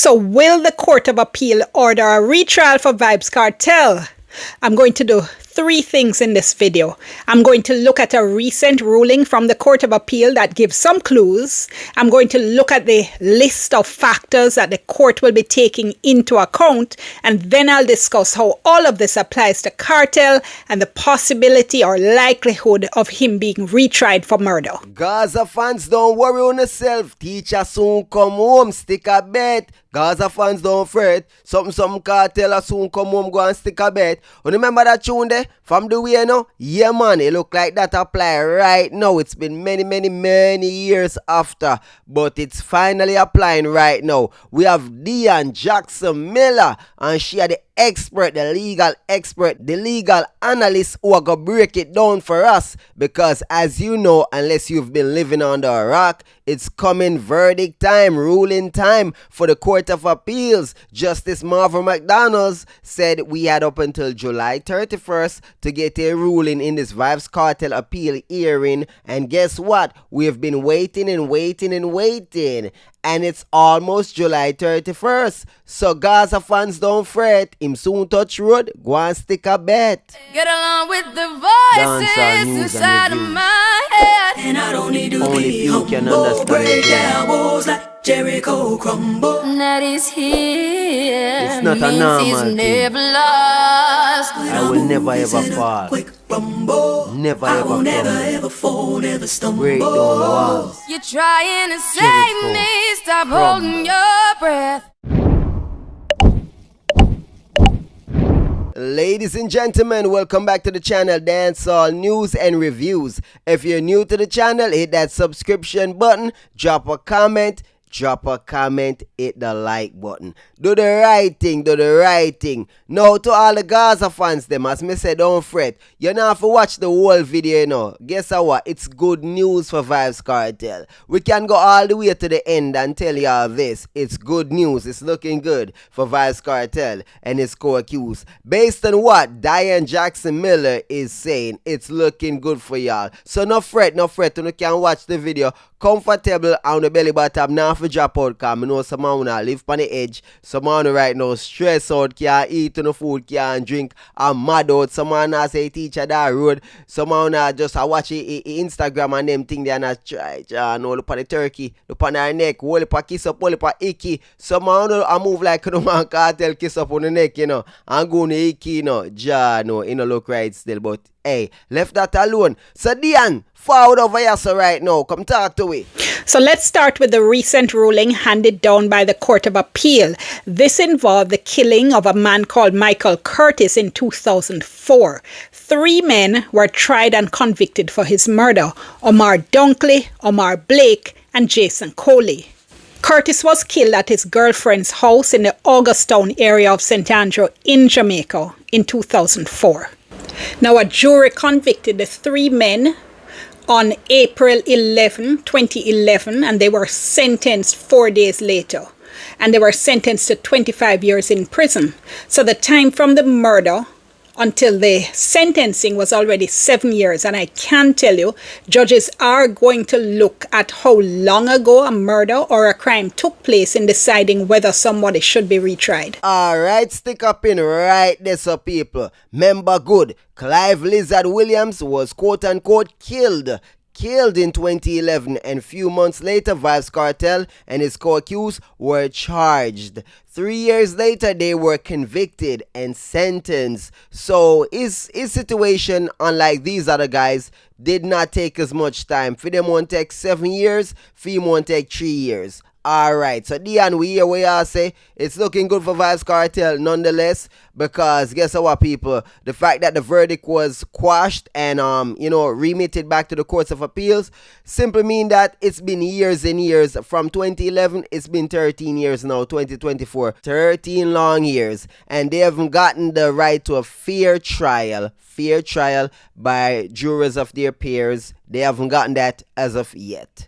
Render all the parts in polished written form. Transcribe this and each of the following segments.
So will the Court of Appeal order a retrial for Vybz Kartel? I'm going to do three things in this video. I'm going to look at a recent ruling from the Court of Appeal that gives some clues. I'm going to look at the list of factors that the court will be taking into account. And then I'll discuss how all of this applies to Kartel and the possibility or likelihood of him being retried for murder. Gaza fans, don't worry on yourself. Teacher soon come home, stick a bet. Gaza fans, don't fret. Something Kartel soon come home, go and stick a bet. And remember that tune there? From the way, no? Yeah, man, it look like that apply right now. It's been many years after, but it's finally applying right now. We have Deonne Jackson Miller, and she are the expert, the legal expert, the legal analyst who are gonna break it down for us. Because as you know, unless you've been living under a rock, it's coming verdict time, ruling time for the Court of Appeals. Justice Marvin McDonald said we had up until July 31st to get a ruling in this Vybz Kartel appeal hearing. And guess what? We've been waiting and waiting and waiting. And it's almost July 31st. So Gaza fans, don't fret. Him soon touch road. Go and stick a bet. Get along with the voices inside of my head. And I don't need to only be you can humble. understand Break it. down walls like Jericho crumble. That is here. It's not a means normal he's thing. never lost. I will never ever fall. Never I ever will never crumble. ever fall, never stumble. Break down walls. You're trying to save Jericho me. Stop crumble. holding your breath. Ladies and gentlemen, welcome back to the channel Dancehall News and Reviews. If you're new to the channel, hit that subscription button, drop a comment, hit the like button. Do the right thing, do the right thing. Now to all the Gaza fans, them as me say, don't fret. You don't have to watch the whole video, you know. Guess what? It's good news for Vybz Kartel. We can go all the way to the end and tell you all this. It's good news. It's looking good for Vybz Kartel and his co-accused. Based on what Deonne Jackson Miller is saying, it's looking good for y'all. So no fret. You can watch the video comfortable on the belly bottom. Now for drop out, cause I know someone now live on the edge. Someone right now stress out, can't eat no food, can't drink, I'm mad out. Someone now say teacher that road. Someone now just watch Instagram and them thing they are not try. No look on the turkey, look on her neck, hold up a kiss up, hold up a icky. Someone I move like no man cartel kiss up on the neck, you know. And go on the icky, you know. No, you know look right still, but hey, left that alone. So Deonne, forward over here so right now. Come talk to me. So let's start with the recent ruling handed down by the Court of Appeal. This involved the killing of a man called Michael Curtis in 2004. 3 men were tried and convicted for his murder: Omar Dunkley, Omar Blake, and Jason Coley. Curtis was killed at his girlfriend's house in the Augustown area of St. Andrew in Jamaica in 2004. Now, a jury convicted the 3 men on April 11, 2011, and they were sentenced 4 days later. And they were sentenced to 25 years in prison. So the time from the murder until the sentencing was already 7 years. And I can tell you, judges are going to look at how long ago a murder or a crime took place in deciding whether somebody should be retried. Alright, stick up in right there, so people. Remember good, Clive Lizard Williams was quote-unquote killed in 2011, and few months later Vybz Kartel and his co-accused were charged. 3 years later they were convicted and sentenced. So his situation, unlike these other guys, did not take as much time. For them won't take 7 years, for him won't take 3 years. Alright, so Deonne, we hear what y'all say. It's looking good for Vybz Kartel nonetheless, because guess what, people? The fact that the verdict was quashed and remitted back to the courts of appeals simply mean that it's been years and years. From 2011, it's been 13 years now, 2024. 13 long years. And they haven't gotten the right to a fair trial by jurors of their peers. They haven't gotten that as of yet.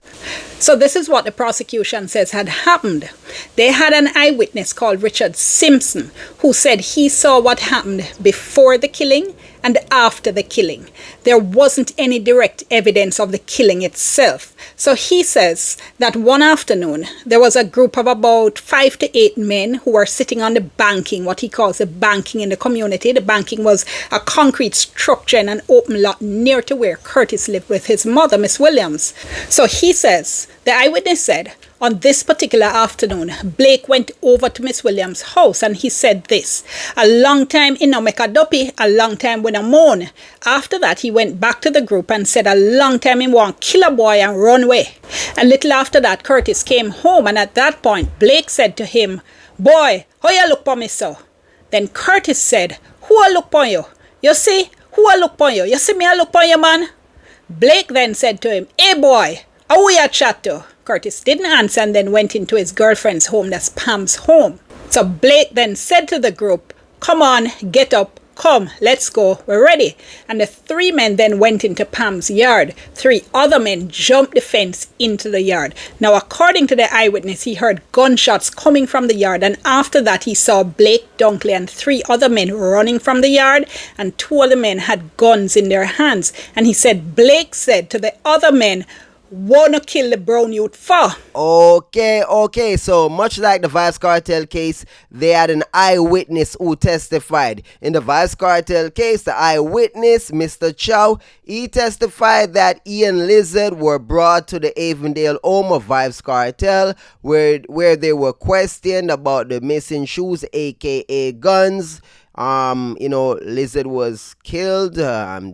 So this is what the prosecution says had happened. They had an eyewitness called Richard Simpson who said he saw what happened before the killing and after the killing. There wasn't any direct evidence of the killing itself. So he says that one afternoon, there was a group of about 5 to 8 men who were sitting on the banking, what he calls the banking in the community. The banking was a concrete structure in an open lot near to where Curtis lived with his mother, Miss Williams. So he says, the eyewitness said, on this particular afternoon, Blake went over to Miss Williams' house and he said this: a long time in no make a duppy, a long time when a moan. After that, he went back to the group and said a long time he want kill a boy and run away. A little after that, Curtis came home, and at that point, Blake said to him, boy, how you look for me so? Then Curtis said, who I look for you? You see, who I look for you? You see me I look for you, man? Blake then said to him, hey boy, how we a chat to? Curtis didn't answer and then went into his girlfriend's home, that's Pam's home. So Blake then said to the group, come on, get up, come, let's go, we're ready. And the 3 men then went into Pam's yard. 3 other men jumped the fence into the yard. Now, according to the eyewitness, he heard gunshots coming from the yard, and after that he saw Blake Dunkley and 3 other men running from the yard, and 2 other men had guns in their hands. And he said, Blake said to the other men, wanna kill the brown youth for? Okay, so much like the Vybz Kartel case, they had an eyewitness who testified. In the Vybz Kartel case, the eyewitness, Mr. Chow, he testified that he and Lizard were brought to the Avondale home of Vybz Kartel, where they were questioned about the missing shoes, aka guns. Lizard was killed,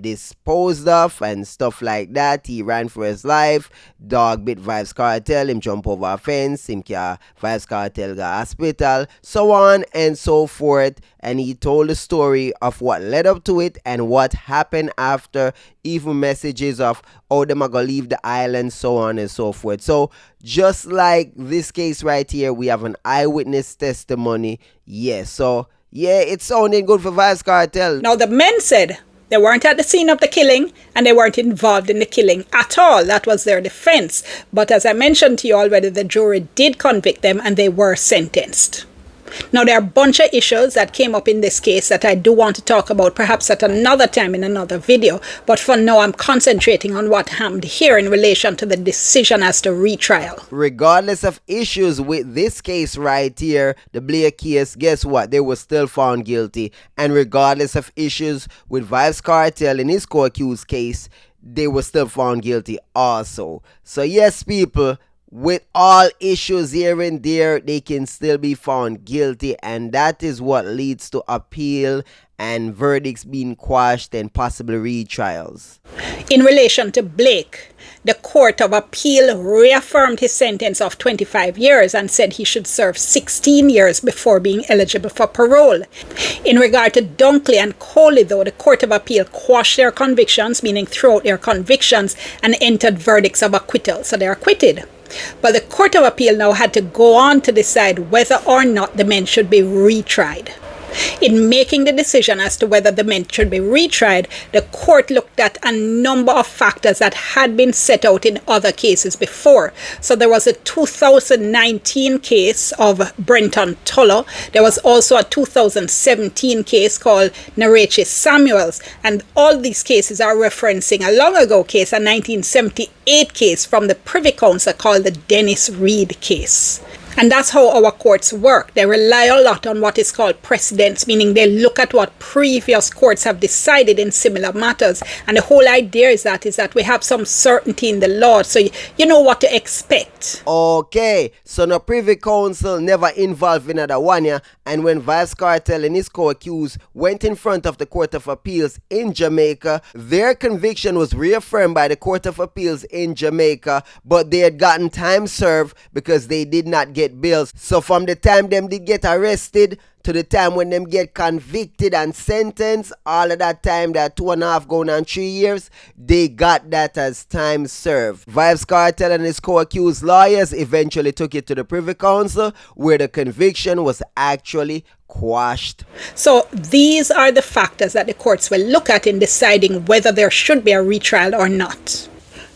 disposed of, and stuff like that. He ran for his life. Dog bit Vybz Kartel. Him jump over a fence. Vybz Kartel got hospital. So on and so forth. And he told the story of what led up to it and what happened after. Even messages of how them are gonna leave the island, so on and so forth. So just like this case right here, we have an eyewitness testimony. Yes, so yeah, it's sounding good for Vybz Kartel. Now, the men said they weren't at the scene of the killing and they weren't involved in the killing at all. That was their defense. But as I mentioned to you already, the jury did convict them and they were sentenced. Now, there are a bunch of issues that came up in this case that I do want to talk about perhaps at another time in another video. But for now, I'm concentrating on what happened here in relation to the decision as to retrial. Regardless of issues with this case right here, the Blake case, guess what? They were still found guilty. And regardless of issues with Vybz Kartel in his co-accused case, they were still found guilty also. So yes, people, with all issues here and there, they can still be found guilty, and that is what leads to appeal and verdicts being quashed and possible retrials. In relation to Blake, the Court of Appeal reaffirmed his sentence of 25 years and said he should serve 16 years before being eligible for parole. In regard to Dunkley and Coley, though, the Court of Appeal quashed their convictions, meaning threw out their convictions, and entered verdicts of acquittal, so they're acquitted. But the Court of Appeal now had to go on to decide whether or not the men should be retried. In making the decision as to whether the men should be retried, the court looked at a number of factors that had been set out in other cases before. So there was a 2019 case of Brenton Tulloh. There was also a 2017 case called Nareche Samuels. And all these cases are referencing a long ago case, a 1978 case from the Privy Council called the Dennis Reed case. And that's how our courts work. They rely a lot on what is called precedents, meaning they look at what previous courts have decided in similar matters. And the whole idea is that we have some certainty in the law, so you know what to expect. Okay, so the Privy Council never involved in another one, yeah? And when Vybz Kartel and his co-accused went in front of the Court of Appeals in Jamaica, their conviction was reaffirmed by the Court of Appeals in Jamaica, but they had gotten time served because they did not get bills. So from the time them did get arrested to the time when them get convicted and sentenced, all of that time, that 2.5 going on 3 years, they got that as time served. Vybz Kartel and his co-accused lawyers eventually took it to the Privy Council, where the conviction was actually quashed. So these are the factors that the courts will look at in deciding whether there should be a retrial or not.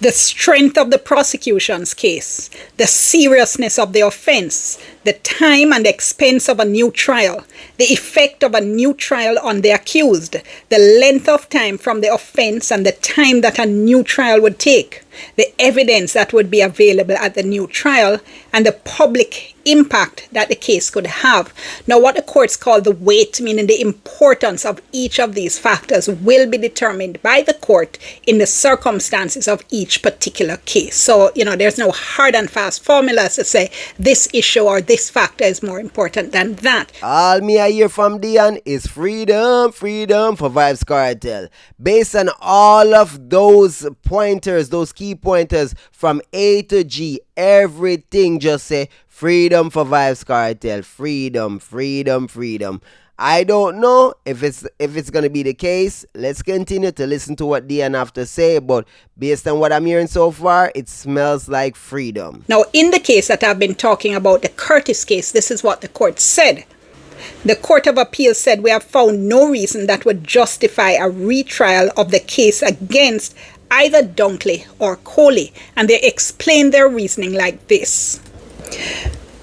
The strength of the prosecution's case, the seriousness of the offense, the time and expense of a new trial, the effect of a new trial on the accused, the length of time from the offense and the time that a new trial would take, the evidence that would be available at the new trial, and the public impact that the case could have. Now, what the courts call the weight, meaning the importance of each of these factors, will be determined by the court in the circumstances of each particular case. So, there's no hard and fast formulas to say this issue or this factor is more important than that. All me I hear from Deonne is freedom for Vybz Kartel. Based on all of those pointers, those key pointers from A to G, everything just say freedom for Vybz Kartel. Freedom. I don't know if it's gonna be the case. Let's continue to listen to what Deonne have to say, but based on what I'm hearing so far, it smells like freedom. Now, in the case that I've been talking about, the Curtis case, this is what the court said. The Court of Appeal said we have found no reason that would justify a retrial of the case against either Dunkley or Coley, and they explained their reasoning like this.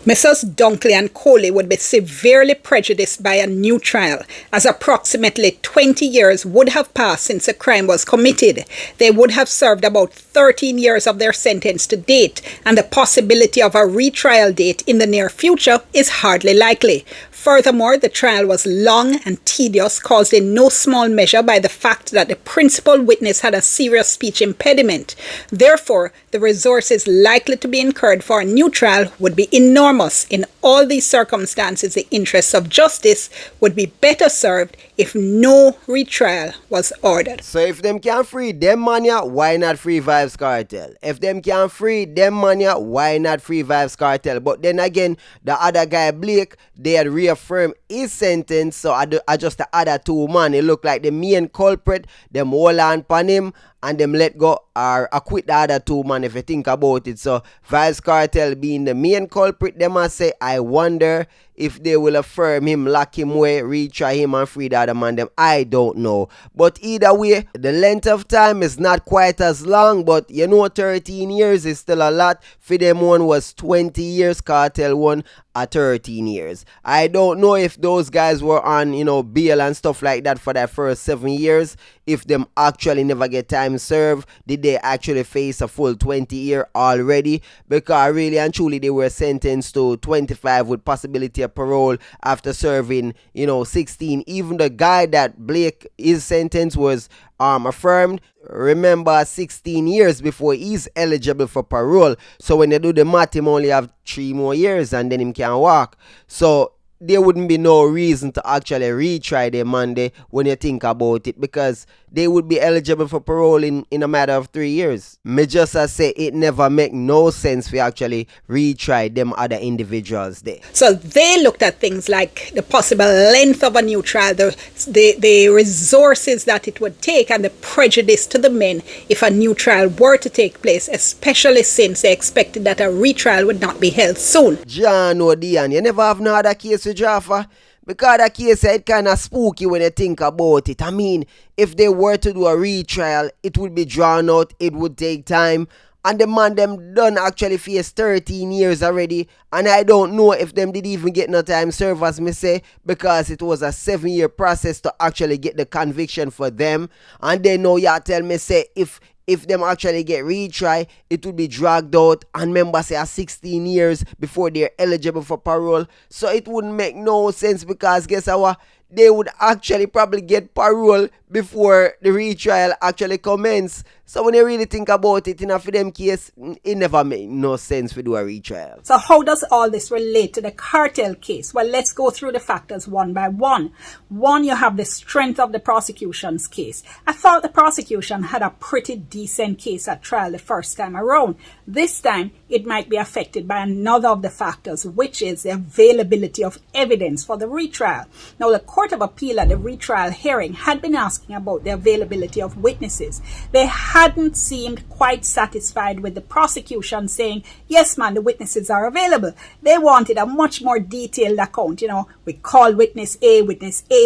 Messrs. Dunkley and Coley would be severely prejudiced by a new trial, as approximately 20 years would have passed since a crime was committed. They would have served about 13 years of their sentence to date, and the possibility of a retrial date in the near future is hardly likely. Furthermore, the trial was long and tedious, caused in no small measure by the fact that the principal witness had a serious speech impediment. Therefore, the resources likely to be incurred for a new trial would be enormous. In all these circumstances, the interests of justice would be better served if no retrial was ordered. So if them can't free them mania, why not free Vybz Kartel? If them can't free them mania, why not free Vybz Kartel? But then again, the other guy, Blake, they had reaffirmed his sentence, so I just the other two man, it looked like the main culprit, them hold on upon him and them let go or acquit the other two man if you think about it. So Vybz Kartel being the main culprit, them must say, I wonder if they will affirm him, lock him away, retry him and free the other man them. I don't know. But either way, the length of time is not quite as long, but 13 years is still a lot. For them one was 20 years, Kartel one at 13 years. I don't know if those guys were on, bail and stuff like that for that first 7 years. If them actually never get time served, did they actually face a full 20 year already? Because really and truly they were sentenced to 25 with possibility of parole after serving 16. Even the guy that Blake, his sentence was affirmed, remember, 16 years before he's eligible for parole. So when they do the math, him only have 3 more years and then him can walk. So there wouldn't be no reason to actually retry them Monday when you think about it, because they would be eligible for parole in a matter of 3 years. Me just say it never make no sense for actually retry them other individuals there. So they looked at things like the possible length of a new trial, the resources that it would take, and the prejudice to the men if a new trial were to take place, especially since they expected that a retrial would not be held soon. John or Deonne, you never have no other case with Jaffa? Because that case it kind of spooky when you think about it. I mean, if they were to do a retrial, it would be drawn out, it would take time. And the man them done actually face 13 years already. And I don't know if them did even get no time served, as me say, because it was a 7-year process to actually get the conviction for them. And then now you tell me say if them actually get retry, it would be dragged out, and members say 16 years before they're eligible for parole. So it wouldn't make no sense, because guess what? They would actually probably get parole before the retrial actually commence. So when you really think about it, for them case, it never made no sense to do a retrial. So how does all this relate to the cartel case? Well, let's go through the factors one by one. One, you have the strength of the prosecution's case. I thought the prosecution had a pretty decent case at trial the first time around. This time, it might be affected by another of the factors, which is the availability of evidence for the retrial. Now, the Court of Appeal at the retrial hearing had been asking about the availability of witnesses. They hadn't seemed quite satisfied with the prosecution saying, yes, man, the witnesses are available. They wanted a much more detailed account. We called witness A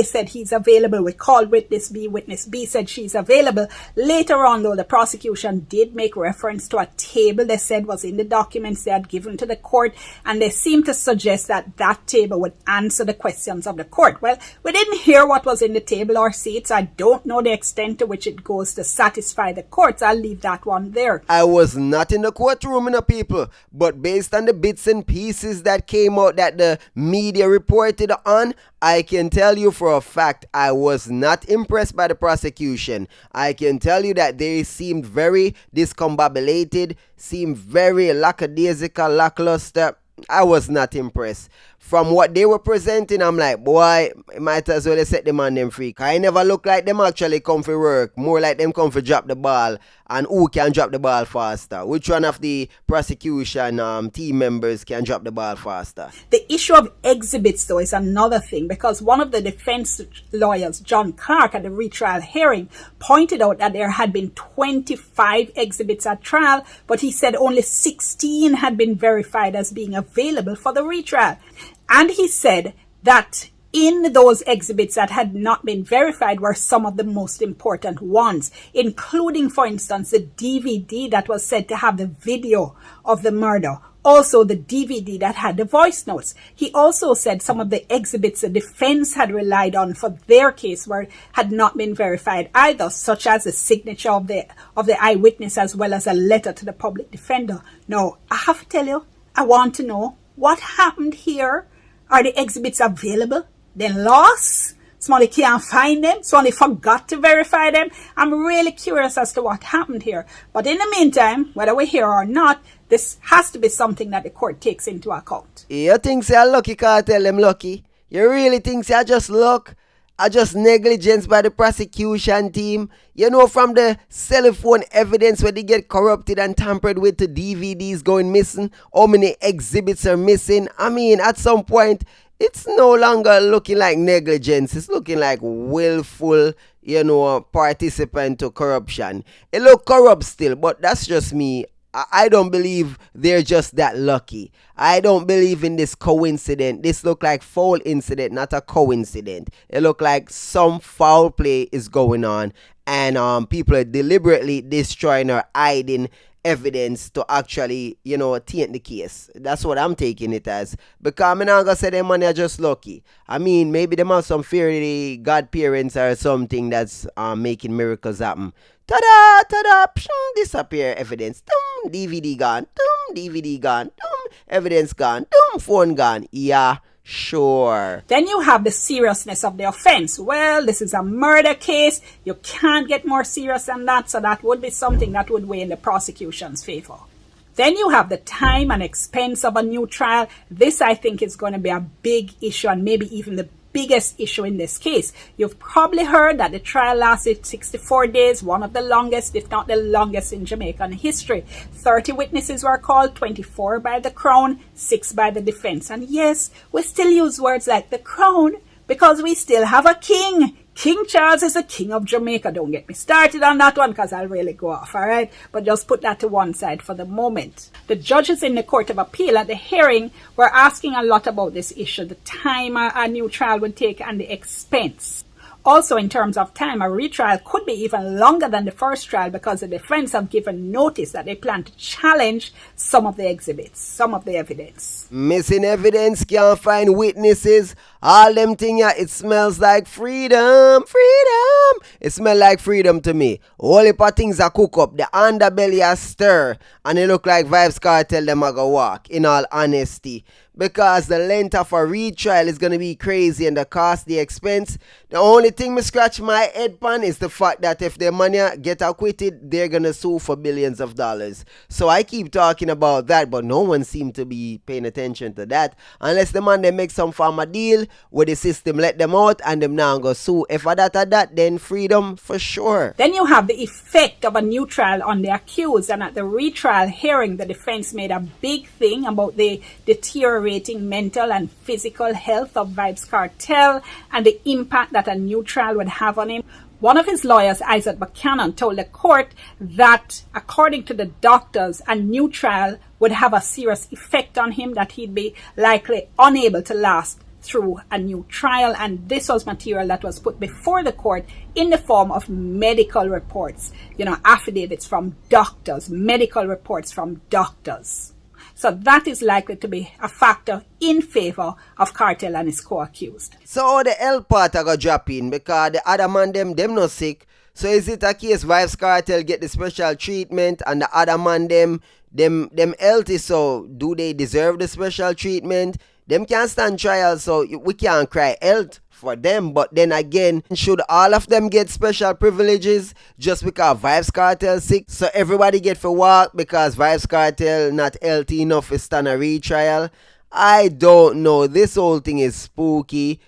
said he's available. We called witness B said she's available. Later on, though, the prosecution did make reference to a table they said was in the documents they had given to the court, and they seemed to suggest that that table would answer the questions of the court. Well, we didn't hear what was in the table or see it, so I don't know the extent to which it goes to satisfy the courts. I'll leave that one there. I was not in the courtroom, people, but based on the bits and pieces that came out that the media reported on, I can tell you for a fact I was not impressed by the prosecution. I can tell you that they seemed very discombobulated, seemed very lackadaisical, lackluster. I was not impressed. From what they were presenting, I'm like, boy, might as well set them on them free. I never look like them actually come for work. More like them come for drop the ball. And who can drop the ball faster? Which one of the prosecution team members can drop the ball faster? The issue of exhibits, though, is another thing, because one of the defense lawyers, John Clark, at the retrial hearing, pointed out that there had been 25 exhibits at trial, but he said only 16 had been verified as being available for the retrial. And he said that in those exhibits that had not been verified were some of the most important ones, including, for instance, the DVD that was said to have the video of the murder. Also, the DVD that had the voice notes. He also said some of the exhibits the defense had relied on for their case had not been verified either, such as the signature of the eyewitness as well as a letter to the public defender. Now, I have to tell you, I want to know what happened here. Are the exhibits available? They lost? Somebody can't find them? Somebody forgot to verify them? I'm really curious as to what happened here. But in the meantime, whether we're here or not, this has to be something that the court takes into account. You think you're lucky, Cartel, them lucky? You really think you're just luck? Or just negligence by the prosecution team? From the cell phone evidence where they get corrupted and tampered with, the DVDs going missing, how many exhibits are missing? I mean, at some point, it's no longer looking like negligence. It's looking like willful, participant to corruption. It look corrupt still, but that's just me. I don't believe they're just that lucky. I don't believe in this coincidence. This look like foul incident, not a coincidence. It look like some foul play is going on, and people are deliberately destroying or hiding evidence to actually, taint the case. That's what I'm taking it as. Because I'm not gonna say them money are just lucky. I mean, maybe them have some fairy godparents or something that's making miracles happen. Ta-da, ta-da, pshing, disappear evidence. DVD gone, DVD gone, evidence gone, phone gone. Yeah, sure. Then you have the seriousness of the offense. Well, this is a murder case. You can't get more serious than that, so that would be something that would weigh in the prosecution's favor. Then you have the time and expense of a new trial. This, I think, is going to be a big issue, and maybe even the biggest issue in this case. You've probably heard that the trial lasted 64 days, one of the longest, if not the longest in Jamaican history. 30 witnesses were called, 24 by the Crown, 6 by the defense. And yes, we still use words like the Crown because we still have a king. King Charles is the king of Jamaica. Don't get me started on that one because I'll really go off, all right? But just put that to one side for the moment. The judges in the Court of Appeal at the hearing were asking a lot about this issue, the time a new trial would take and the expense. Also, in terms of time, a retrial could be even longer than the first trial because the defense have given notice that they plan to challenge some of the exhibits, some of the evidence. Missing evidence, can't find witnesses. All them thing, it smells like freedom, freedom. It smells like freedom to me. All heap of things are cook up, the underbelly are stir, and it look like Vybz Kartel them a go walk, in all honesty. Because the length of a retrial is going to be crazy and the cost, the expense. The only thing me scratch my head pan is the fact that if their money get acquitted, they're going to sue for billions of dollars. So I keep talking about that, but no one seemed to be paying attention to that. Unless the man they make some form of deal where the system let them out and them now go sue. If I that, then freedom for sure. Then you have the effect of a new trial on the accused, and at the retrial hearing, the defense made a big thing about the deteriorating mental and physical health of Vybz Kartel and the impact that a new trial would have on him. One of his lawyers, Isaac Buchanan, told the court that, according to the doctors, a new trial would have a serious effect on him, that he'd be likely unable to last through a new trial. And this was material that was put before the court in the form of medical reports, affidavits from doctors, medical reports from doctors. So that is likely to be a factor in favor of Kartel and his co-accused. So the L part I got drop in because the other man them not sick. So is it a case Vybz Kartel get the special treatment and the other man them healthy? So do they deserve the special treatment? Them can't stand trial, so we can't cry health for them. But then again, should all of them get special privileges just because Vybz Kartel sick? So everybody get for walk because Vybz Kartel not healthy enough to stand a retrial? I don't know. This whole thing is spooky.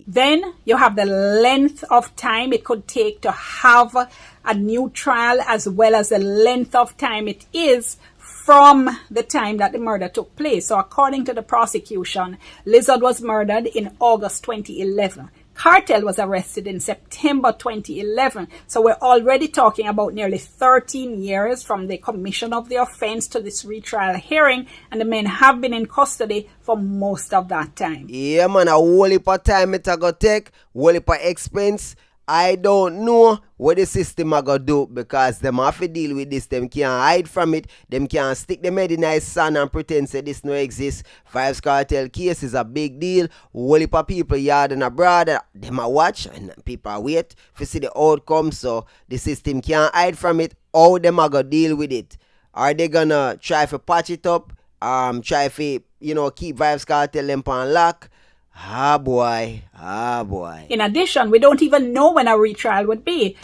Then you have the length of time it could take to have a new trial, as well as the length of time it is from the time that the murder took place. So according to the prosecution, Lizard was murdered in August 2011. Kartel was arrested in September 2011. So we're already talking about nearly 13 years from the commission of the offense to this retrial hearing, and the men have been in custody for most of that time. Yeah, man, a whole heap of time it a go take, whole heap of expense. I don't know what the system are going to do because them have to deal with this. Them can't hide from it. Them can't stick them head in the sun and pretend say this no exists. Vybz Kartel case is a big deal. Whole heap of people yard and abroad, them are watch and people are wait to see the outcome. So the system can't hide from it. How them are going to deal with it? Are they going to try to patch it up? Try to, keep Vybz Kartel them on lock? Ah boy. In addition, we don't even know when a retrial would be.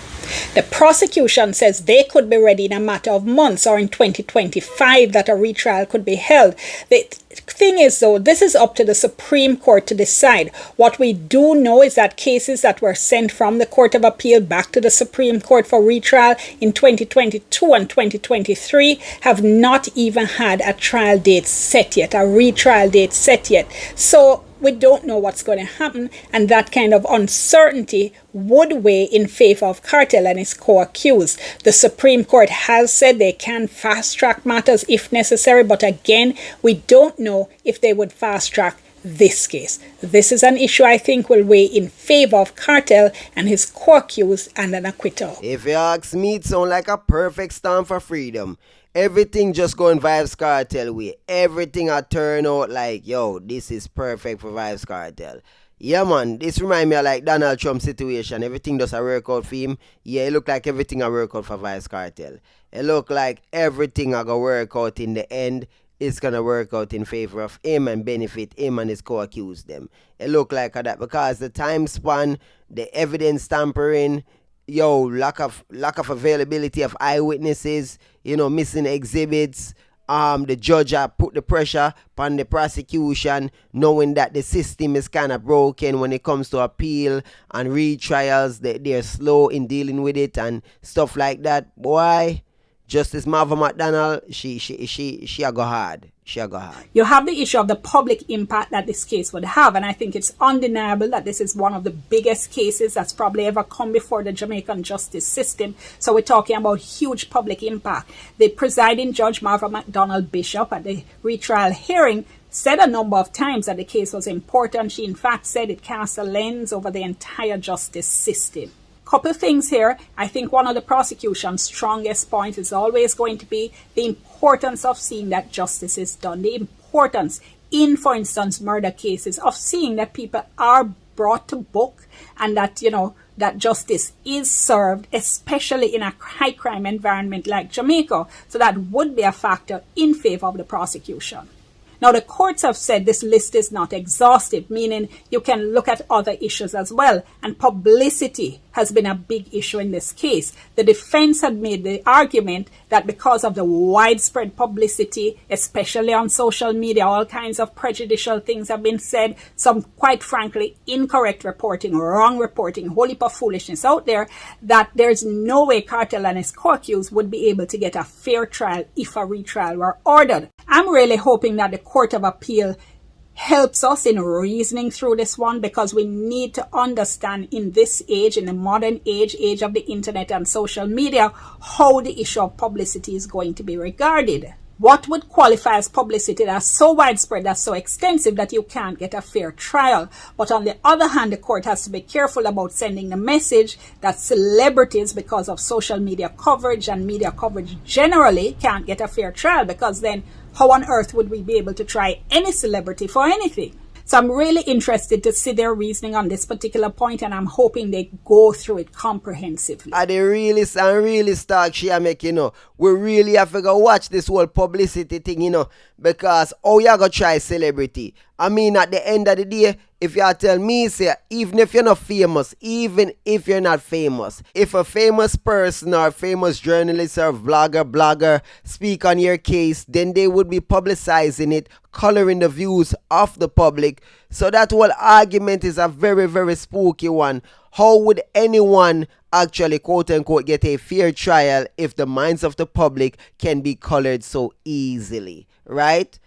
The prosecution says they could be ready in a matter of months, or in 2025 that a retrial could be held. The thing is, though, this is up to the Supreme Court to decide. What we do know is that cases that were sent from the Court of Appeal back to the Supreme Court for retrial in 2022 and 2023 have not even had a trial date set yet, a retrial date set yet. So we don't know what's going to happen, and that kind of uncertainty would weigh in favor of Kartel and his co-accused. The Supreme Court has said they can fast-track matters if necessary, but again, we don't know if they would fast-track this case. This is an issue I think will weigh in favor of Kartel and his co-accused and an acquittal. If you ask me, it sounds like a perfect storm for freedom. Everything just going Vybz Kartel way. Everything I turn out like, yo, this is perfect for Vybz Kartel. Yeah, man, this remind me of like Donald Trump situation. Everything does a work out for him. Yeah, it look like everything a work out for Vybz Kartel. It look like everything a go work out in the end. It's gonna work out in favor of him and benefit him and his co-accused them. It look like that because the time span, the evidence tampering, lack of availability of eyewitnesses, missing exhibits. The judge put the pressure upon the prosecution, knowing that the system is kind of broken when it comes to appeal and retrials. They're slow in dealing with it and stuff like that. Boy, Justice Marva McDonald, she a go hard. You have the issue of the public impact that this case would have, and I think it's undeniable that this is one of the biggest cases that's probably ever come before the Jamaican justice system. So we're talking about huge public impact. The presiding judge, Marva McDonald Bishop, at the retrial hearing said a number of times that the case was important. She in fact said it cast a lens over the entire justice system. Couple things here. I think one of the prosecution's strongest points is always going to be the importance of seeing that justice is done. The importance in, for instance, murder cases of seeing that people are brought to book and that, that justice is served, especially in a high crime environment like Jamaica. So that would be a factor in favor of the prosecution. Now, the courts have said this list is not exhaustive, meaning you can look at other issues as well. And publicity has been a big issue in this case. The defense had made the argument that because of the widespread publicity, especially on social media, all kinds of prejudicial things have been said, some quite frankly incorrect reporting, wrong reporting, whole heap of foolishness out there, that there's no way Kartel and his co-accused would be able to get a fair trial if a retrial were ordered. I'm really hoping that the Court of Appeal helps us in reasoning through this one, because we need to understand in this age, in the modern age of the internet and social media, how the issue of publicity is going to be regarded. What would qualify as publicity that's so widespread, that's so extensive that you can't get a fair trial? But on the other hand, the court has to be careful about sending the message that celebrities, because of social media coverage and media coverage generally, can't get a fair trial, because then how on earth would we be able to try any celebrity for anything? So I'm really interested to see their reasoning on this particular point, and I'm hoping they go through it comprehensively. Are they really start she make, we really have to go watch this whole publicity thing, because you gonna try celebrity. I mean, at the end of the day, if you tell me, say, even if you're not famous, even if you're not famous, if a famous person or a famous journalist or blogger speak on your case, then they would be publicizing it, coloring the views of the public. So that whole argument is a very, very spooky one. How would anyone actually, quote unquote, get a fair trial if the minds of the public can be colored so easily, right?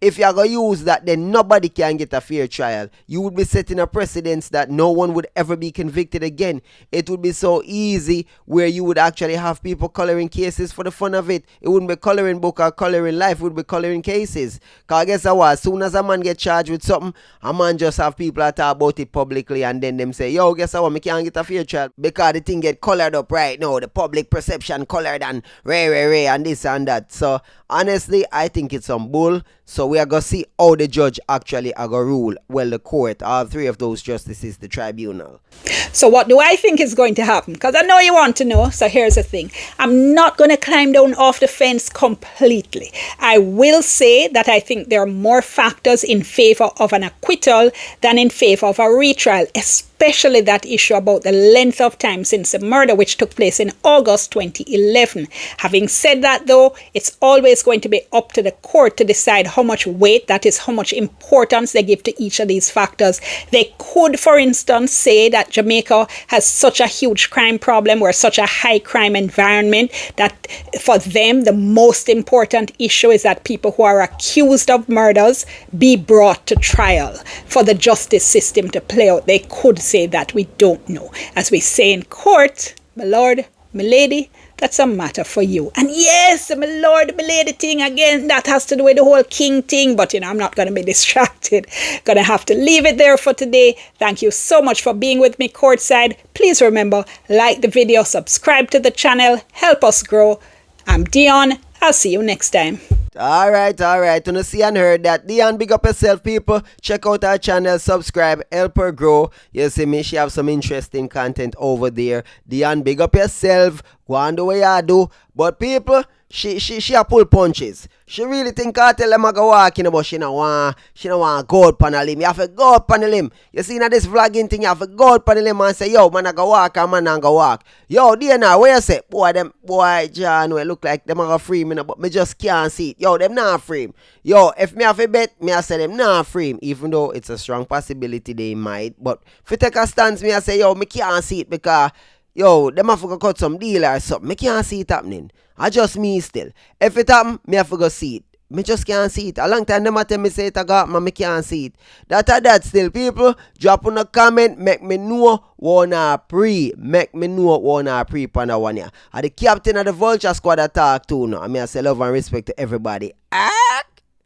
If you're going to use that, then nobody can get a fair trial. You would be setting a precedent that no one would ever be convicted again. It would be so easy where you would actually have people coloring cases for the fun of it. It wouldn't be coloring book or coloring life. It would be coloring cases. Because I guess as soon as a man get charged with something, a man just have people that talk about it publicly, and then them say, yo, guess what, me can't get a fair trial because the thing get colored up right now. The public perception colored and ray and this and that. So honestly, I think it's some bull. So we are going to see how the judge actually are going to rule. Well, the court, all three of those justices, the tribunal. So what do I think is going to happen? Because I know you want to know. So here's the thing. I'm not going to climb down off the fence completely. I will say that I think there are more factors in favor of an acquittal than in favor of a retrial, especially that issue about the length of time since the murder, which took place in August 2011. Having said that, though, it's always going to be up to the court to decide how much weight, that is, how much importance they give to each of these factors. They could, for instance, say that Jamaica has such a huge crime problem, or such a high crime environment, that for them the most important issue is that people who are accused of murders be brought to trial for the justice system to play out. They could say that. We don't know. As we say in court, my lord, my lady, that's a matter for you. And yes, my lord, my lady thing, again, that has to do with the whole king thing. But, I'm not going to be distracted. Going to have to leave it there for today. Thank you so much for being with me courtside. Please remember, like the video, subscribe to the channel, help us grow. I'm Deonne. I'll see you next time. Alright. You see and heard that. Deonne, big up yourself, people. Check out our channel, subscribe, help her grow. You see me, she have some interesting content over there. Deonne, big up yourself. Go on the way I do. But people, she a pull punches. She really think Kartel them a go walking, but she no want gold panel him. You have to gold panel him. You see now this vlogging thing, you have to gold panel him and say, yo, man a go walk and man a go walk. Yo, Deonne, where you say? Boy, John, we look like them a go free me, but me just can't see it. Yo, them not free him. Yo, if me have a bet, me I say them not free him, even though it's a strong possibility they might. But if you take a stance, me I say, yo, me can't see it because, yo, them have to cut some deal or something. Me can't see it happening. I just me still. If it happen, me have to go see it. Me just can't see it. A long time them tell me say it I got, man, me can't see it. That still, people. Drop on a comment, make me know wanna pre. Make me know wanna pre on that one here. I'm the captain of the Vulture Squad attack too now. I mean I say love and respect to everybody.